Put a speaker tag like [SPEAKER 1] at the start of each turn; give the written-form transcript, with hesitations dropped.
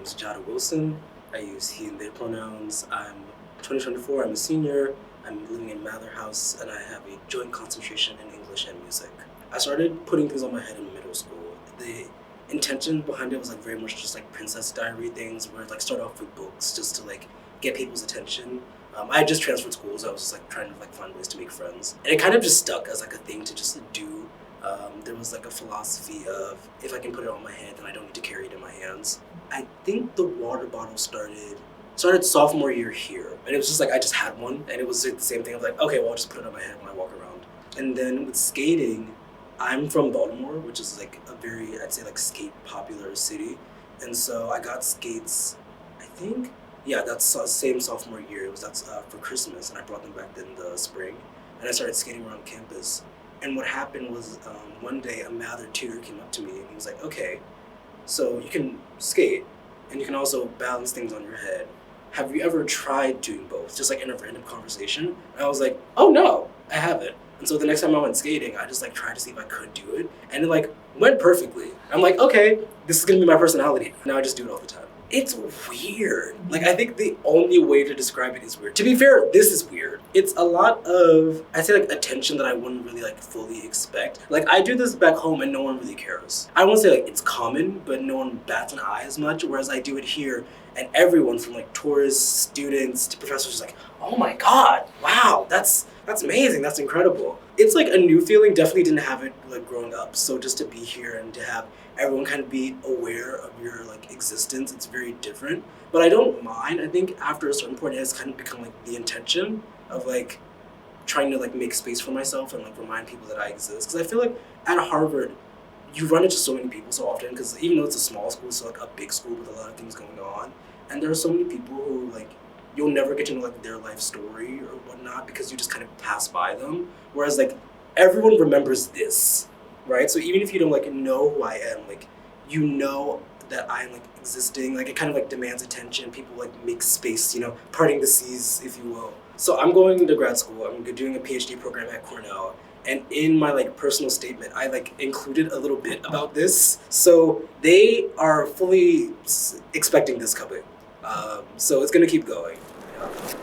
[SPEAKER 1] is Jaida Wilson. I use he and they pronouns. I'm 2024, I'm a senior. I'm living in Mather House, and I have a joint concentration in English and music. I started putting things on my head in middle school. The intention behind it was like very much just like Princess Diary things, where like start off with books just to like get people's attention. I had just transferred schools, so I was just like trying to like find ways to make friends. And it kind of just stuck as like a thing to just do. There was like a philosophy of if I can put it on my head, then I don't need to carry it in my hands. I think the water bottle started sophomore year here, and it was just like I just had one, and it was like the same thing of like, okay, well, I'll just put it on my head when I walk around. And then with skating, I'm from Baltimore, which is like a very, I'd say like skate popular city, and so I got skates, I think, yeah, that's same sophomore year. That's for Christmas, and I brought them back in the spring, and I started skating around campus. And what happened was one day a Mather tutor came up to me and he was like, okay, so you can skate and you can also balance things on your head. Have you ever tried doing both? Just like in a random conversation. And I was like, oh no, I haven't. And so the next time I went skating, I just like tried to see if I could do it. And it like went perfectly. I'm like, okay, this is gonna be my personality. Now I just do it all the time. It's weird. Like, I think the only way to describe it is weird. To be fair, this is weird. It's a lot of, I'd say like attention that I wouldn't really like fully expect. Like, I do this back home and no one really cares. I won't say like it's common, but no one bats an eye as much, whereas I do it here and everyone from like tourists, students, to professors is like, oh my God, wow, that's amazing, that's incredible. It's like a new feeling, definitely didn't have it like growing up. So just to be here and to have everyone kind of be aware of your like existence, it's very different. But I don't mind. I think after a certain point it has kind of become like the intention of like trying to like make space for myself and like remind people that I exist. Because I feel like at Harvard, you run into so many people so often, because even though it's a small school, it's like a big school with a lot of things going on. And there are so many people who like, you'll never get to know like their life story or whatnot because you just kind of pass by them. Whereas like everyone remembers this, right? So even if you don't like know who I am, like you know that I'm like existing, like it kind of like demands attention. People like make space, you know, parting the seas, if you will. So I'm going to grad school. I'm doing a PhD program at Cornell. And in my like personal statement, I like included a little bit about this. So they are fully expecting this coming. So it's gonna keep going. Yeah.